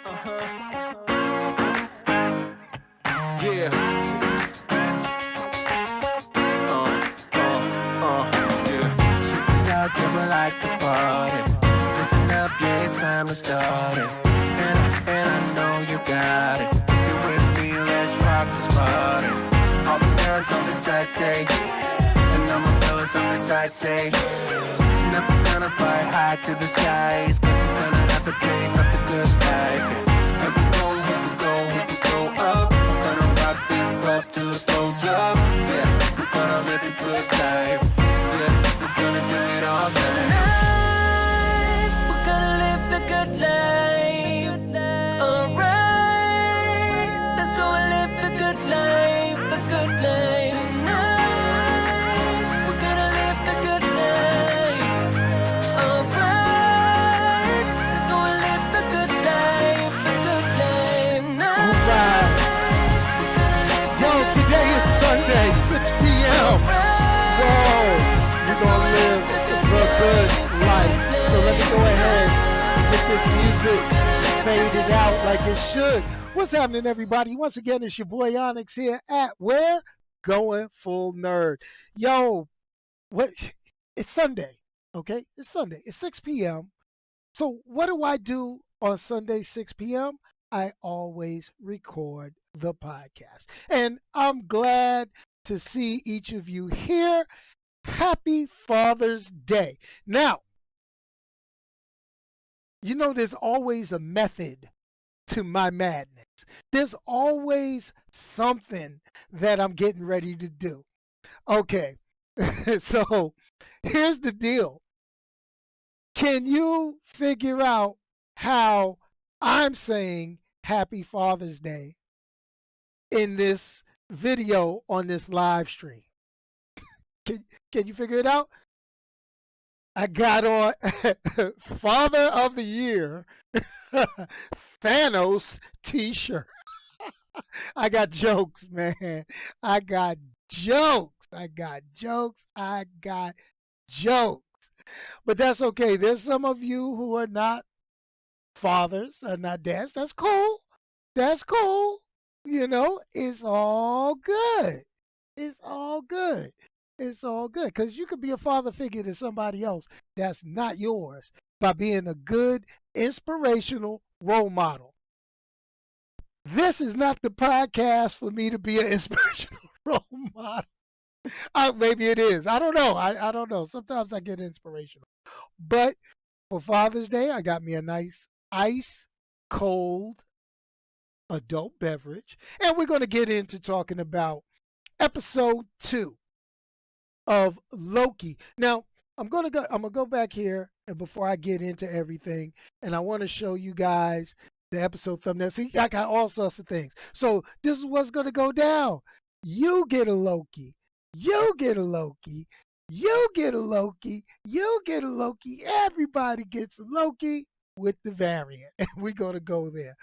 Yeah. Yeah. Shooting's out there, we like to party. Listen up, yeah, it's time to start it. And I know you got it. You with me, let's rock this party. All the girls on this side say, and all my fellas on this side say, tonight we're gonna fly high to the skies, 'cause we're gonna have a taste of the good life. Here we go, here we go, here we go up. We're gonna rock this club till it goes up. Yeah, we're gonna live a good life. Yeah, we're gonna do it all night. Tonight, we're gonna live the good life. Alright, let's go and live the good life, the good life. Tonight, we're gonna live the good life. Alright, let's go and live the good life, the good life. Tonight, we're gonna live the Yo, good today is Sunday, 6 p.m. Whoa, we're gonna live the good life. So let me go ahead and get this music faded out like it should. What's happening, everybody? Once again, it's your boy Onyx here at where? Going Full Nerd. Yo, what? It's Sunday, okay? It's Sunday. It's 6 p.m. So what do I do on Sunday, 6 p.m.? I always record the podcast. And I'm glad to see each of you here. Happy Father's Day. Now, you know, there's always a method to my madness. There's always something that I'm getting ready to do. Okay, so here's the deal. Can you figure out how I'm saying Happy Father's Day in this video on this live stream? Can you figure it out? I got on Father of the Year Thanos t-shirt. I got jokes, man. I got jokes. I got jokes. I got jokes. But that's okay. There's some of you who are not fathers, are not dads. That's cool. That's cool. You know, it's all good. It's all good. It's all good because you could be a father figure to somebody else that's not yours by being a good, inspirational role model. This is not the podcast for me to be an inspirational role model. Maybe it is. I don't know. I don't know. Sometimes I get inspirational. But for Father's Day, I got me a nice ice cold adult beverage. And we're going to get into talking about episode 2 of Loki. Now, I'm gonna go back here, and before I get into everything, and I want to show you guys the episode thumbnail. See, I got all sorts of things. So this is what's gonna go down. You get a Loki. You get a Loki. You get a Loki. You get a Loki. Everybody gets a Loki with the variant, and we're gonna go there.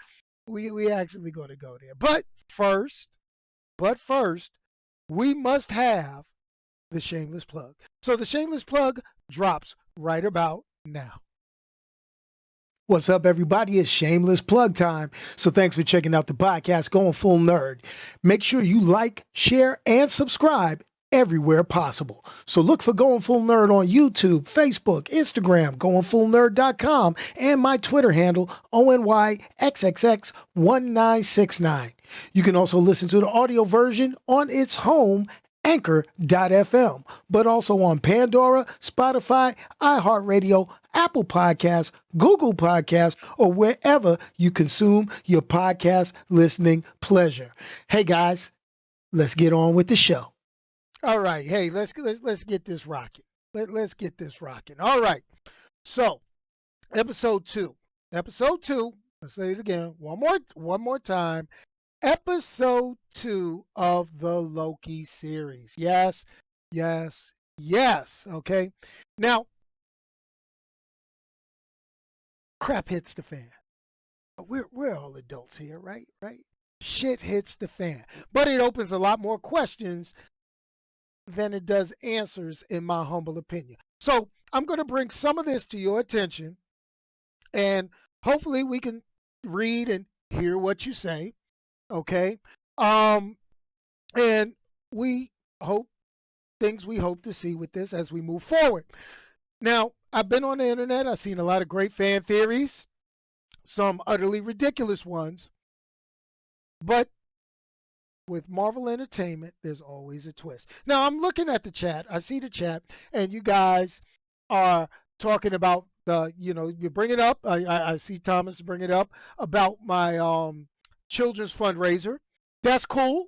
We actually gonna go there. But first, we must have the shameless plug. So the shameless plug drops right about now. What's up, everybody? It's shameless plug time. So thanks for checking out the podcast, Going Full Nerd. Make sure you like, share, and subscribe everywhere possible. So look for Going Full Nerd on YouTube, Facebook, Instagram, goingfullnerd.com, and my Twitter handle, ONYXXX1969. You can also listen to the audio version on its home, Anchor.fm, but also on Pandora, Spotify, iHeartRadio, Apple Podcasts, Google Podcasts, or wherever you consume your podcast listening pleasure. Hey guys, let's get on with the show. All right, hey, let's get this rocking. Let's get this rocking. All right. So, episode 2. Episode 2. Let's say it again. One more time. Episode 2 of the Loki series. Yes. Okay. Now, crap hits the fan. We're all adults here, right? Shit hits the fan. But it opens a lot more questions than it does answers, in my humble opinion. So I'm going to bring some of this to your attention, and hopefully we can read and hear what you say. Okay. Um, and we hope things we hope to see with this as we move forward. Now, I've been on the internet. I've seen a lot of great fan theories, some utterly ridiculous ones, but with Marvel Entertainment, there's always a twist. Now, I'm looking at the chat. I see the chat, and you guys are talking about you bring it up. I see Thomas bring it up about my children's fundraiser. That's cool.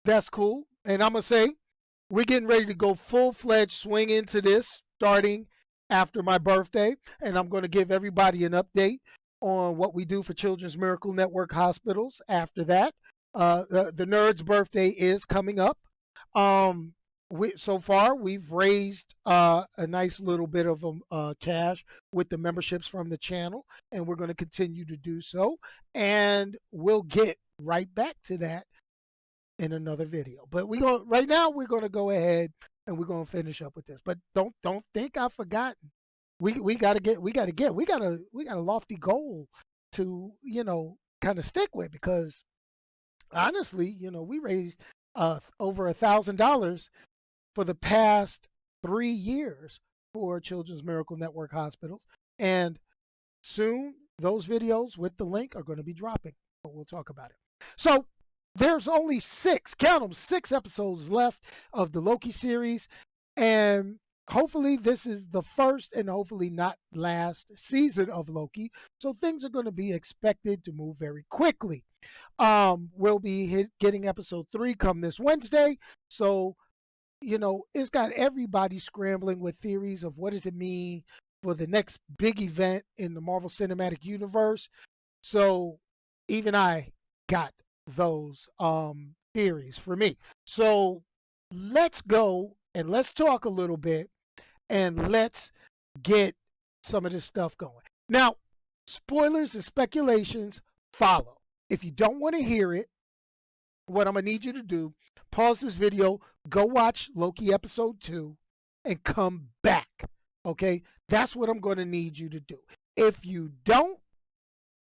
That's cool. And I'm gonna say we're getting ready to go full fledged swing into this starting after my birthday, and I'm going to give everybody an update on what we do for Children's Miracle Network hospitals after that. The nerd's birthday is coming up. So far, we've raised a nice little bit of cash with the memberships from the channel, and we're going to continue to do so. And we'll get right back to that in another video. But right now we're going to go ahead and we're going to finish up with this. But don't think I've forgotten. We got a lofty goal to kind of stick with, because honestly, we raised over $1,000 for the past 3 years for Children's Miracle Network hospitals, and soon those videos with the link are going to be dropping. But we'll talk about it. So there's only count them, 6 episodes left of the Loki series. And hopefully this is the first and hopefully not last season of Loki. So things are going to be expected to move very quickly. We'll be getting episode 3 come this Wednesday. So, it's got everybody scrambling with theories of what does it mean for the next big event in the Marvel Cinematic Universe. So even I got those theories for me. So let's go and let's talk a little bit and let's get some of this stuff going. Now, spoilers and speculations follow. If you don't want to hear it, what I'm going to need you to do, pause this video, go watch Loki episode 2, and come back. Okay? That's what I'm going to need you to do. If you don't,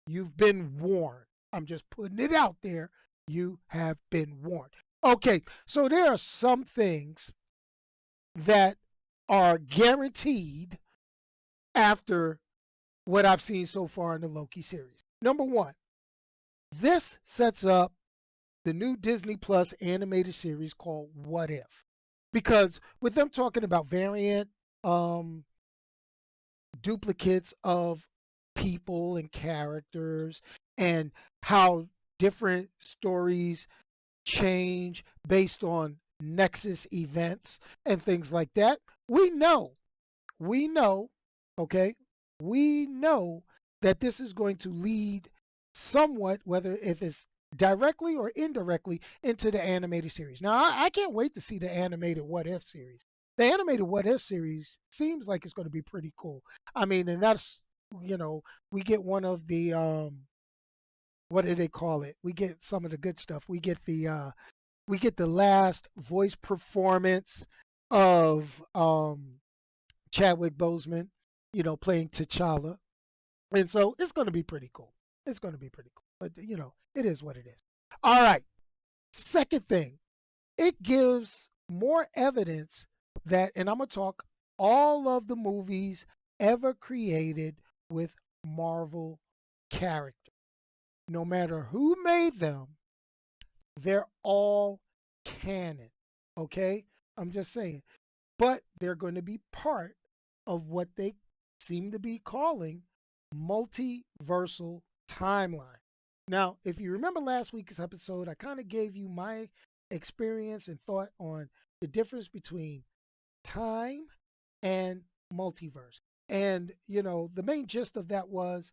you've been warned. I'm just putting it out there. You have been warned. Okay, so there are some things that are guaranteed after what I've seen so far in the Loki series. Number one, this sets up the new Disney Plus animated series called What If? Because with them talking about variant duplicates of people and characters, and how different stories change based on Nexus events and things like that, we know, okay, we know that this is going to lead somewhat, whether if it's directly or indirectly, into the animated series. Now, I can't wait to see the animated What If series. The animated What If series seems like it's going to be pretty cool. I mean, and that's, we get one of the what do they call it? We get some of the good stuff. We get the last voice performance of Chadwick Boseman, playing T'Challa. And so it's going to be pretty cool. It's going to be pretty cool. But, it is what it is. All right. Second thing, it gives more evidence that, and I'm going to talk all of the movies ever created with Marvel characters. No matter who made them, they're all canon. Okay? I'm just saying. But they're going to be part of what they seem to be calling multiversal timeline. Now, if you remember last week's episode, I kind of gave you my experience and thought on the difference between time and multiverse. And, the main gist of that was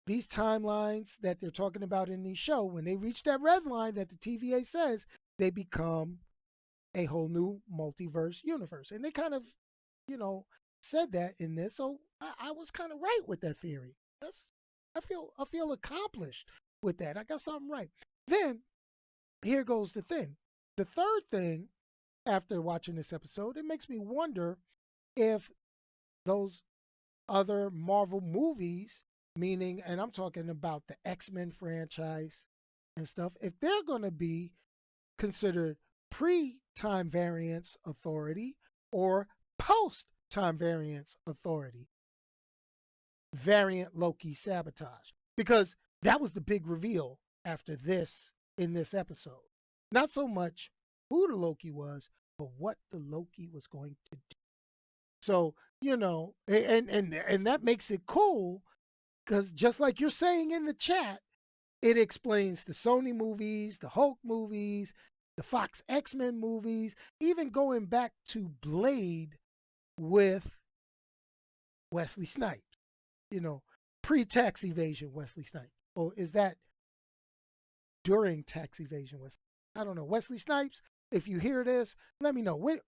these timelines that they're talking about in the show, when they reach that red line that the TVA says, they become a whole new multiverse universe. And they kind of, said that in this. So I was kind of right with that theory. I feel accomplished with that. I got something right. Then here goes the thing. The third thing, after watching this episode, it makes me wonder if those other Marvel movies meaning, and I'm talking about the X-Men franchise and stuff, if they're going to be considered pre-time variance authority or post-time variance authority, variant Loki sabotage. Because that was the big reveal after this in this episode. Not so much who the Loki was, but what the Loki was going to do. So, and that makes it cool because just like you're saying in the chat, it explains the Sony movies, the Hulk movies, the Fox X-Men movies, even going back to Blade with Wesley Snipes, you know, pre-tax evasion Wesley Snipes. Or is that during tax evasion Wesley? I don't know. Wesley Snipes, if you hear this, let me know. When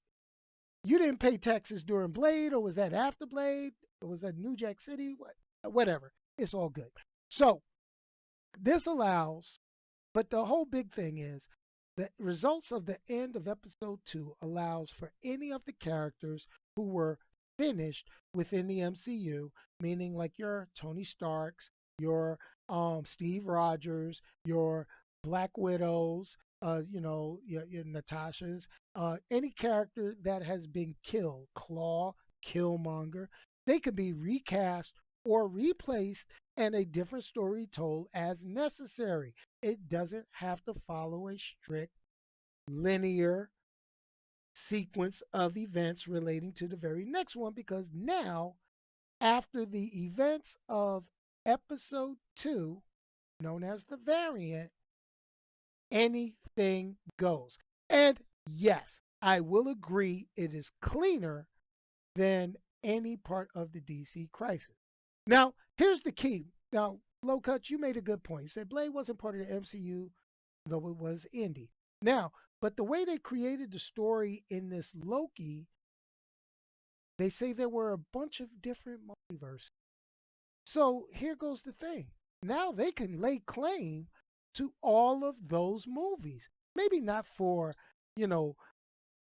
you didn't pay taxes during Blade, or was that after Blade? Or was that New Jack City? Whatever. It's all good. So this allows, but the whole big thing is the results of the end of episode 2 allows for any of the characters who were finished within the MCU, meaning like your Tony Starks, your Steve Rogers, your Black Widows, your Natasha's, any character that has been killed, Claw, Killmonger, they could be recast or replaced and a different story told as necessary. It doesn't have to follow a strict linear sequence of events relating to the very next one because now, after the events of episode 2, known as the variant, anything goes. And yes, I will agree it is cleaner than any part of the DC crisis. Now, here's the key. Now, Low Cut, you made a good point. You said Blade wasn't part of the MCU, though it was indie. Now, but the way they created the story in this Loki, they say there were a bunch of different multiverses. So here goes the thing. Now they can lay claim to all of those movies. Maybe not for, you know,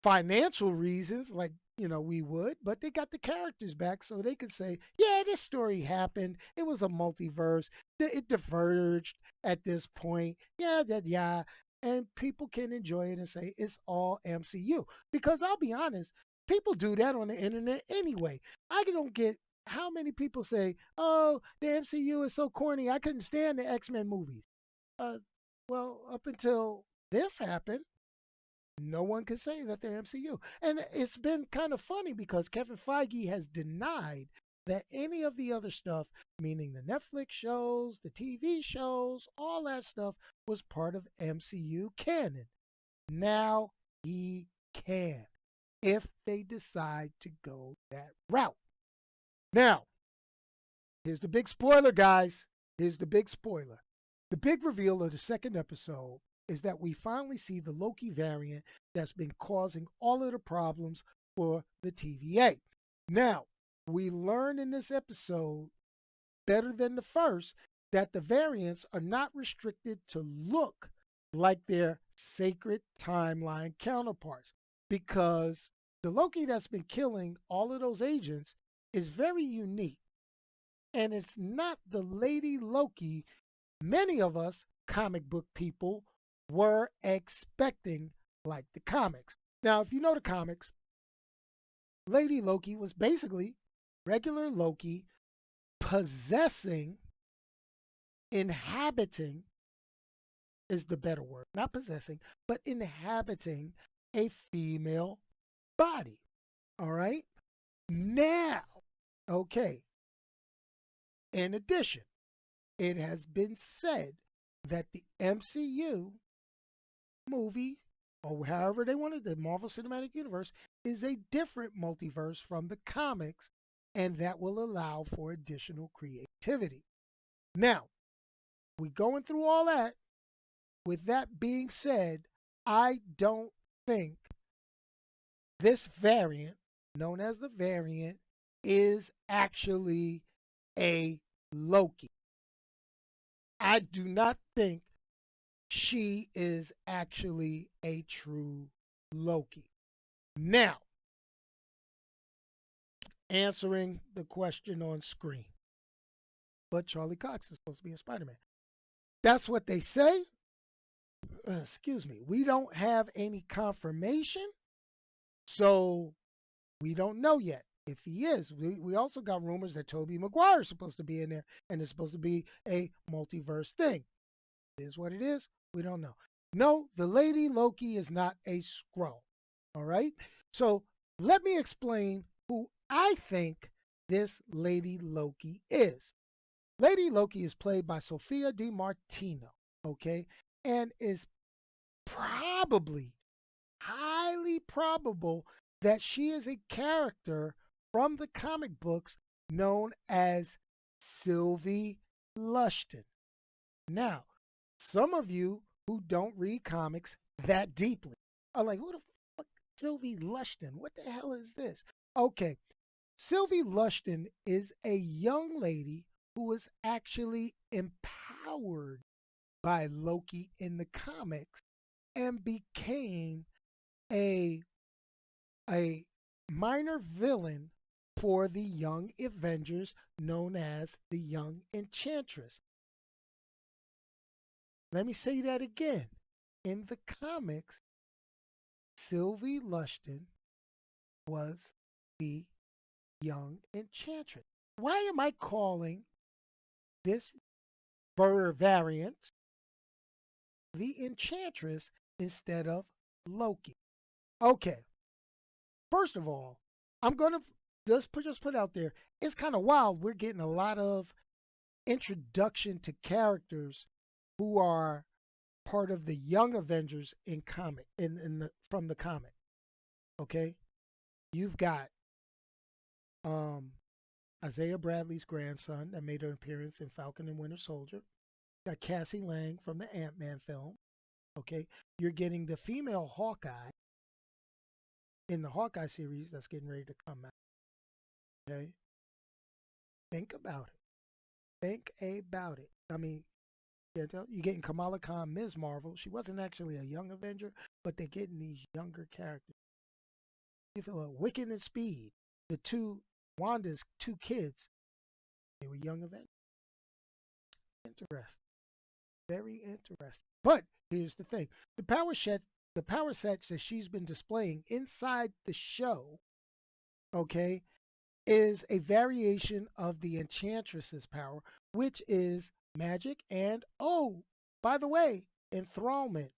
financial reasons like, we would, but they got the characters back so they could say, yeah, this story happened. It was a multiverse. It diverged at this point. Yeah, yeah. And people can enjoy it and say it's all MCU. Because I'll be honest, people do that on the internet anyway. I don't get how many people say, oh, the MCU is so corny. I couldn't stand the X-Men movies. Uh, well, up until this happened, no one can say that they're MCU. And it's been kind of funny because Kevin Feige has denied that any of the other stuff, meaning the Netflix shows, the TV shows, all that stuff was part of MCU canon. Now he can if they decide to go that route. Now, here's the big spoiler, guys. Here's the big spoiler. The big reveal of the second episode is that we finally see the Loki variant that's been causing all of the problems for the TVA. Now, we learn in this episode, better than the first, that the variants are not restricted to look like their sacred timeline counterparts because the Loki that's been killing all of those agents is very unique. And it's not the Lady Loki many of us comic book people were expecting, like the comics. Now, if you know the comics, Lady Loki was basically regular Loki possessing, inhabiting is the better word, not possessing, but inhabiting a female body. All right? Now, okay, in addition, it has been said that the MCU movie, or however they wanted, the Marvel Cinematic Universe, is a different multiverse from the comics, and that will allow for additional creativity. Now, we going through all that. With that being said, I don't think this variant, known as the variant, is actually a Loki. I do not think she is actually a true Loki. Now, answering the question on screen. but Charlie Cox is supposed to be a Spider-Man. That's what they say. Excuse me. We don't have any confirmation, so we don't know yet if he is. We also got rumors that Tobey Maguire is supposed to be in there, and it's supposed to be a multiverse thing. It is what it is. We don't know. No, the Lady Loki is not a Skrull. All right. So let me explain who I think this Lady Loki is. Lady Loki is played by Sophia Di Martino, okay, and is probably highly probable that she is a character from the comic books known as Sylvie Lushton. Now, some of you who don't read comics that deeply are like, who the fuck Sylvie Lushton? What the hell is this? Okay, Sylvie Lushton is a young lady who was actually empowered by Loki in the comics and became a a minor villain for the Young Avengers known as the Young Enchantress. Let me say that again. In the comics, Sylvie Lushton was the Young Enchantress. Why am I calling this variant the Enchantress instead of Loki? Okay, first of all, I'm gonna just put out there. It's kind of wild. We're getting a lot of introduction to characters who are part of the Young Avengers in comic in the from the comic. Okay, you've got um, Isaiah Bradley's grandson that made an appearance in Falcon and Winter Soldier. You got Cassie Lang from the Ant-Man film. Okay, you're getting the female Hawkeye in the Hawkeye series that's getting ready to come out. Okay, think about it. Think about it. I mean, you're getting Kamala Khan, Ms. Marvel. She wasn't actually a young Avenger, but they're getting these younger characters. You feel like Wiccan and Speed, the two Wanda's two kids, they were young Avengers. Interesting, very interesting. But here's the thing: the power sets that she's been displaying inside the show, okay, is a variation of the Enchantress's power, which is magic and, oh, by the way, enthrallment.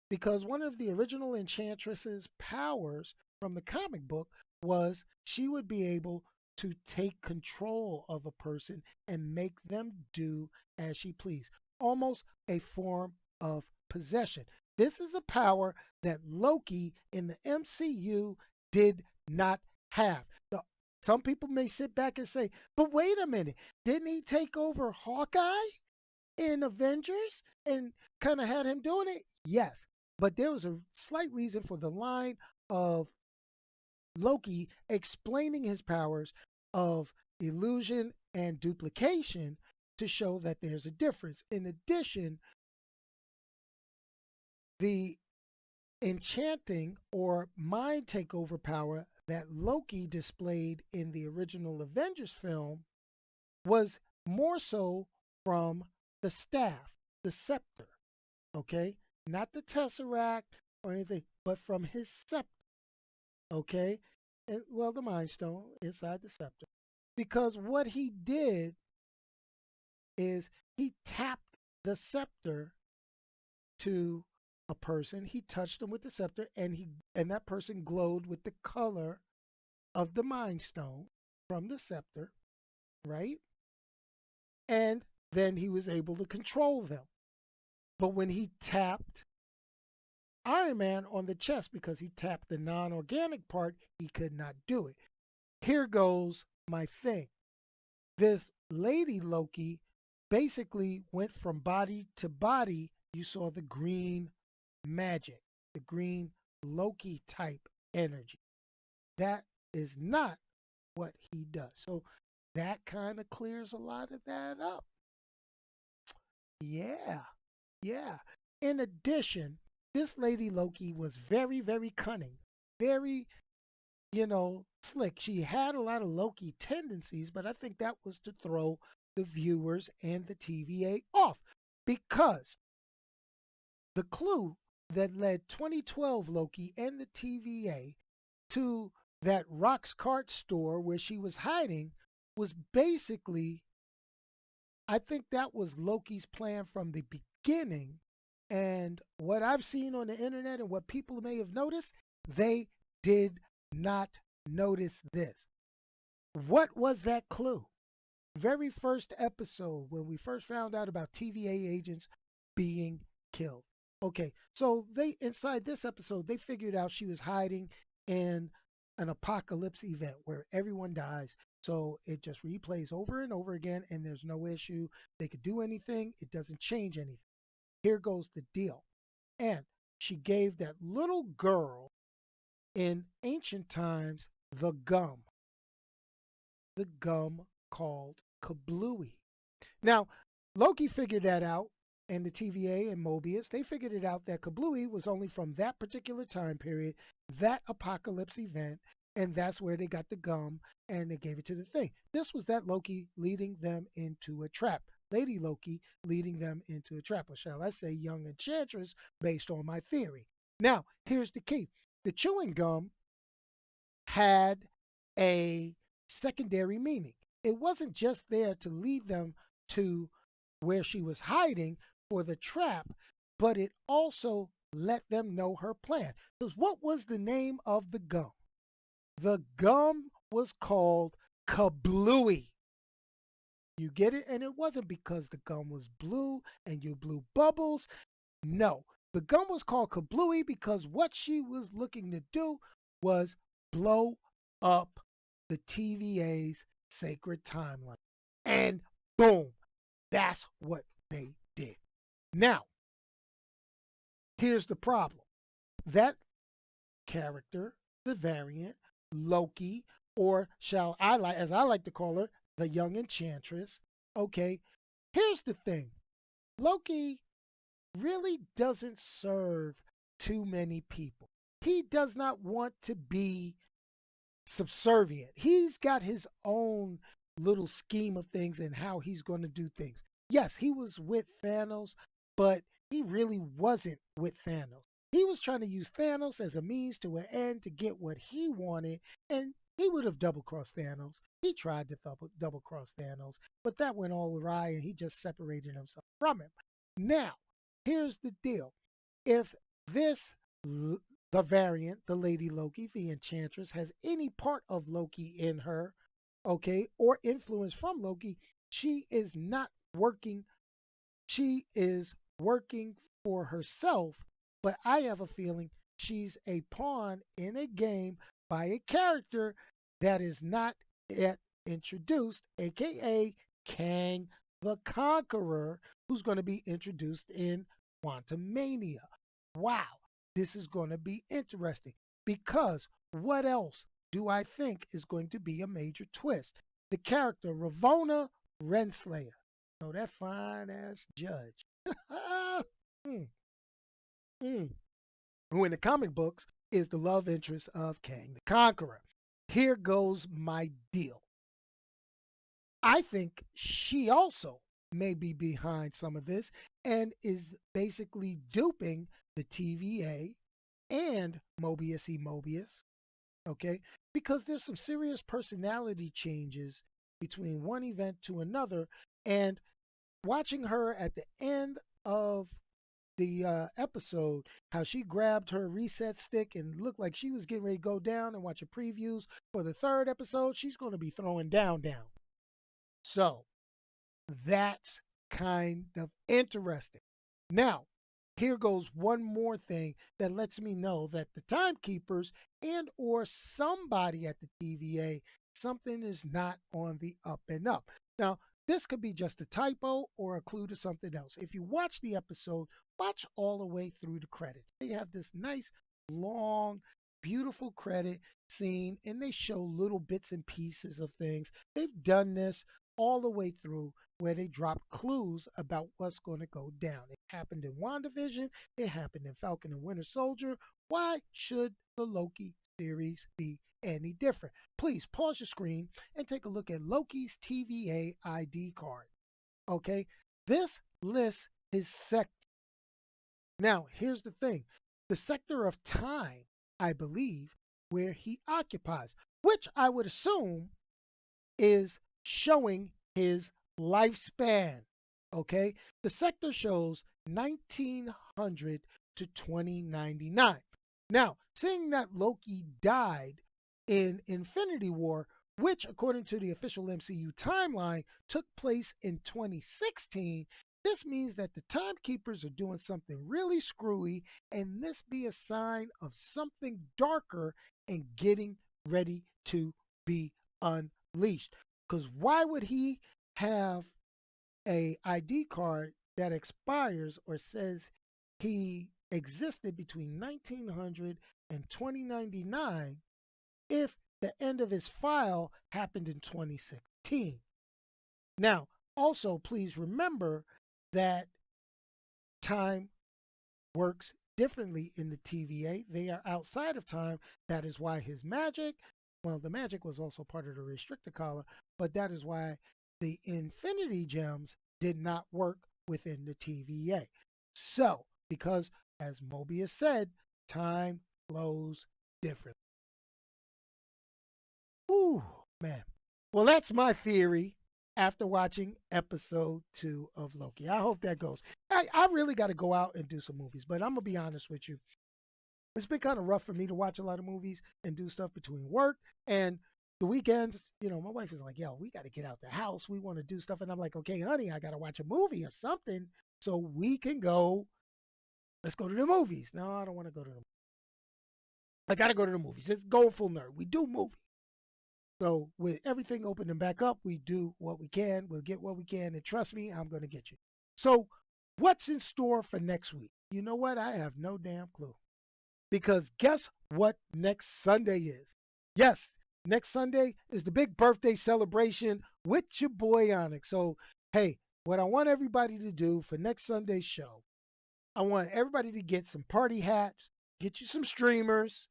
Because one of the original Enchantress's powers from the comic book was she would be able to take control of a person and make them do as she pleased, almost a form of possession. This is a power that Loki in the MCU did not have. Now, some people may sit back and say, but wait a minute, didn't he take over Hawkeye in Avengers and kind of had him doing it? Yes. But there was a slight reason for the line of Loki explaining his powers of illusion and duplication to show that there's a difference. In addition, the enchanting or mind takeover power that Loki displayed in the original Avengers film was more so from the staff, the scepter, okay? Not the Tesseract or anything, but from his scepter, okay? And well, the Mind Stone inside the scepter. Because what he did is he tapped the scepter to a person. He touched them with the scepter, and that person glowed with the color of the Mind Stone from the scepter, right? And then he was able to control them. But when he tapped Iron Man on the chest, because he tapped the non-organic part, he could not do it. Here goes my thing. This lady Loki basically went from body to body. You saw the green magic, the green Loki type energy. That is not what he does. So that kind of clears a lot of that up. Yeah, yeah. In addition, this lady Loki was very, very cunning, very, slick. She had a lot of Loki tendencies, but I think that was to throw the viewers and the TVA off because the clue that led 2012 Loki and the TVA to that Rock's Cart store where she was hiding was basically, I think that was Loki's plan from the beginning. And what I've seen on the internet and what people may have noticed, they did not notice this. What was that clue? Very first episode when we first found out about TVA agents being killed. Okay, so they inside this episode they figured out she was hiding in an apocalypse event where everyone dies. So it just replays over and over again and there's no issue. They could do anything, it doesn't change anything. Here goes the deal. And she gave that little girl in ancient times the gum called kablooey. Now, Loki figured that out, and the TVA and Mobius, they figured it out that kablooey was only from that particular time period, that apocalypse event, and that's where they got the gum and they gave it to the thing. This was that Loki leading them into a trap. Lady Loki leading them into a trap, or shall I say, young enchantress, based on my theory. Now, here's the key the chewing gum had a secondary meaning. It wasn't just there to lead them to where she was hiding for the trap, but it also let them know her plan. Because what was the name of the gum? The gum was called Kablooey. You get it? And it wasn't because the gum was blue and you blew bubbles. No, the gum was called Kablooey because what she was looking to do was blow up the TVA's sacred timeline. And boom, that's what they did. Now, here's the problem. That character, the variant, Loki, or shall I like, as I like to call her, the young enchantress. Okay, here's the thing. Loki really doesn't serve too many people. He does not want to be subservient. He's got his own little scheme of things and how he's going to do things. Yes, he was with Thanos, but he really wasn't with Thanos. He was trying to use Thanos as a means to an end to get what he wanted, and he would have double crossed Thanos. He tried to double cross Thanos, but that went all awry and he just separated himself from him. Now, here's the deal. If this the variant, the Lady Loki, the Enchantress, has any part of Loki in her, okay, or influence from Loki, she is not working. She is working for herself, but I have a feeling she's a pawn in a game by a character that is not yet introduced, aka Kang the Conqueror, who's going to be introduced in Quantum Mania. Wow, this is going to be interesting because what else do I think is going to be a major twist? The character Ravonna Renslayer. Oh, that fine ass judge. mm, mm. Who in the comic books is the love interest of Kang the Conqueror. Here goes my deal. I think she also may be behind some of this and is basically duping the TVA and Mobius E. Mobius, okay? Because there's some serious personality changes between one event to another. And watching her at the end of the episode, how she grabbed her reset stick and looked like she was getting ready to go down and watch the previews for the third episode, she's going to be throwing down. So that's kind of interesting. Now, here goes one more thing that lets me know that the timekeepers and or somebody at the TVA, something is not on the up and up. Now, this could be just a typo or a clue to something else. If you watch the episode, watch all the way through the credits. They have this nice, long, beautiful credit scene, and they show little bits and pieces of things. They've done this all the way through where they drop clues about what's going to go down. It happened in WandaVision. It happened in Falcon and Winter Soldier. Why should the Loki theories be any different? Please pause your screen and take a look at Loki's TVA ID card. Okay, this lists his sector. Now, here's the thing, the sector of time, I believe, where he occupies, which I would assume is showing his lifespan. Okay, the sector shows 1900 to 2099. Now, seeing that Loki died in Infinity War, which, according to the official MCU timeline, took place in 2016, this means that the timekeepers are doing something really screwy, and this be a sign of something darker and getting ready to be unleashed. Because why would he have a ID card that expires or says he existed between 1900 and 2099 if the end of his file happened in 2016? Now, also, please remember that time works differently in the TVA. They are outside of time. That is why his magic, well, the magic was also part of the restrictor collar, but that is why the Infinity Gems did not work within the TVA. So, because as Mobius said, time flows differently. Ooh, man. Well, that's my theory after watching episode 2 of Loki. I hope that goes. I really got to go out and do some movies, but I'm going to be honest with you. It's been kind of rough for me to watch a lot of movies and do stuff between work and the weekends. You know, my wife is like, yo, we got to get out the house. We want to do stuff. And I'm like, okay, honey, I got to watch a movie or something so we can go. Let's go to the movies. No, I don't want to go to them. I got to go to the movies. It's going full nerd. We do movies. So with everything opening back up, we do what we can. We'll get what we can. And trust me, I'm going to get you. So what's in store for next week? You know what? I have no damn clue. Because guess what next Sunday is? Yes, next Sunday is the big birthday celebration with your boy Onyx. So, hey, what I want everybody to do for next Sunday's show, I want everybody to get some party hats, get you some streamers,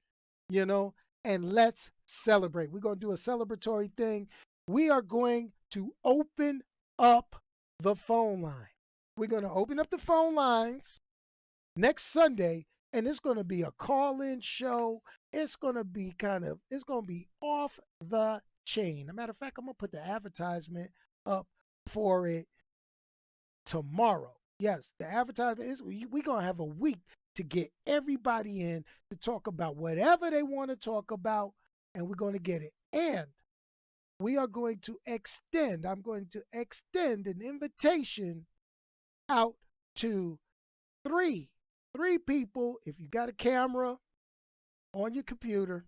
you know, and let's celebrate. We're going to do a celebratory thing. We are going to open up the phone line. We're going to open up the phone lines next Sunday, and it's going to be a call-in show. It's going to be it's going to be off the chain. As a matter of fact, I'm going to put the advertisement up for it tomorrow. Yes, the advertisement is, we're going to have a week to get everybody in to talk about whatever they want to talk about, and we're going to get it. And we are going to I'm going to extend an invitation out to three people. If you got a camera on your computer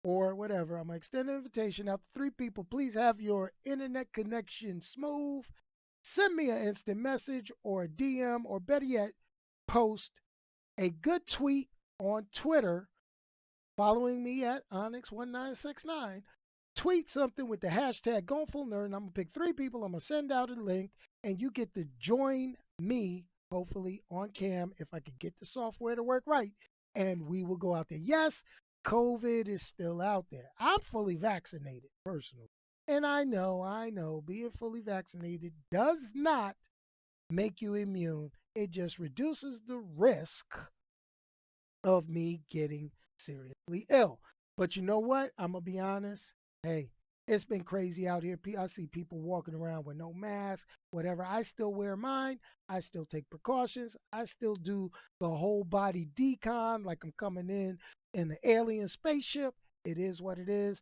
or whatever, I'm going to extend an invitation out to 3 people. Please have your internet connection smooth. Send me an instant message or a DM, or better yet, post a good tweet on Twitter following me at Onyx1969. Tweet something with the hashtag Going Full Nerd, and I'm going to pick 3 people. I'm going to send out a link, and you get to join me, hopefully on cam, if I could get the software to work right, and we will go out there. Yes, COVID is still out there. I'm fully vaccinated, personally. And I know, being fully vaccinated does not make you immune. It just reduces the risk of me getting seriously ill. But you know what? I'm going to be honest. Hey, it's been crazy out here. I see people walking around with no mask, whatever. I still wear mine. I still take precautions. I still do the whole body decon like I'm coming in an alien spaceship. It is what it is.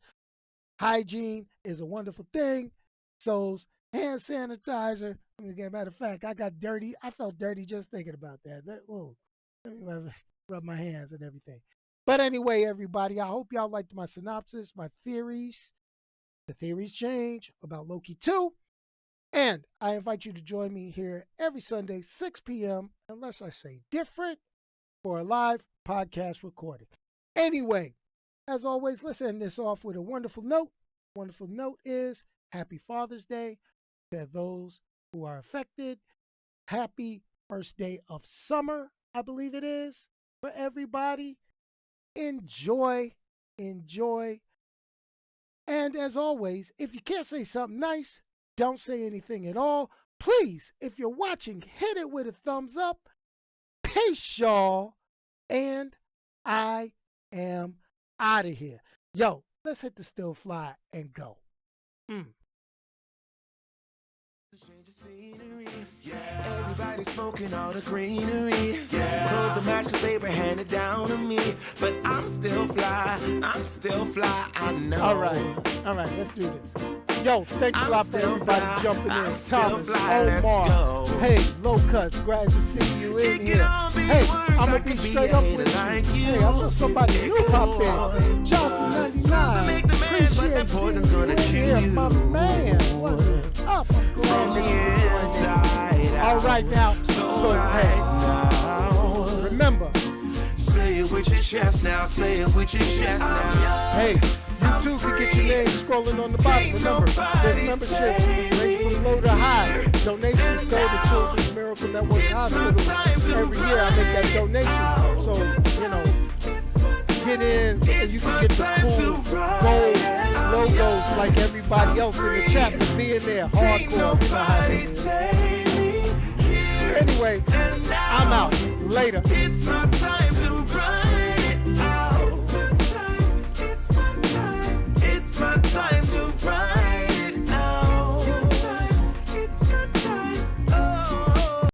Hygiene is a wonderful thing. So hand sanitizer. As a matter of fact, I got dirty. I felt dirty just thinking about that. Let me rub my hands and everything. But anyway, everybody, I hope y'all liked my synopsis, my theories. The theories change about Loki 2. And I invite you to join me here every Sunday, 6 p.m., unless I say different, for a live podcast recording. Anyway, as always, let's end this off with a wonderful note. Wonderful note is Happy Father's Day to those who are affected. Happy first day of summer, I believe it is, for everybody. enjoy. And as always, if you can't say something nice, don't say anything at all. Please, if you're watching, hit it with a thumbs up. Peace, y'all. And I am out of here. Yo, let's hit the still fly and go. Everybody smoking all the greenery. Close the match cause they were handed down to me. But I'm still fly, I know. All right, let's do this. Yo, thanks a lot for everybody jumping in. Thomas, Omar, hey, Low Cuts, glad to see you in here. Hey, I'm gonna be straight up with you. Hey, I saw somebody new pop in. Johnson 99, appreciate seeing you in here, my man. What's up? I'm glad that you're all right now. So, hey, remember. Say it with your chest now, say it with your chest now. Hey, you too can get your name scrolling on the bottom. Remember, there's memberships range from low to high. Donations go to Children's Miracle Network Hospital. Every year I make that donation. So, you know, get in and you can get the cool gold logos like everybody else in the chat for being there. Hardcore. You know how it is. Anyway, I'm out. Later. It's my time.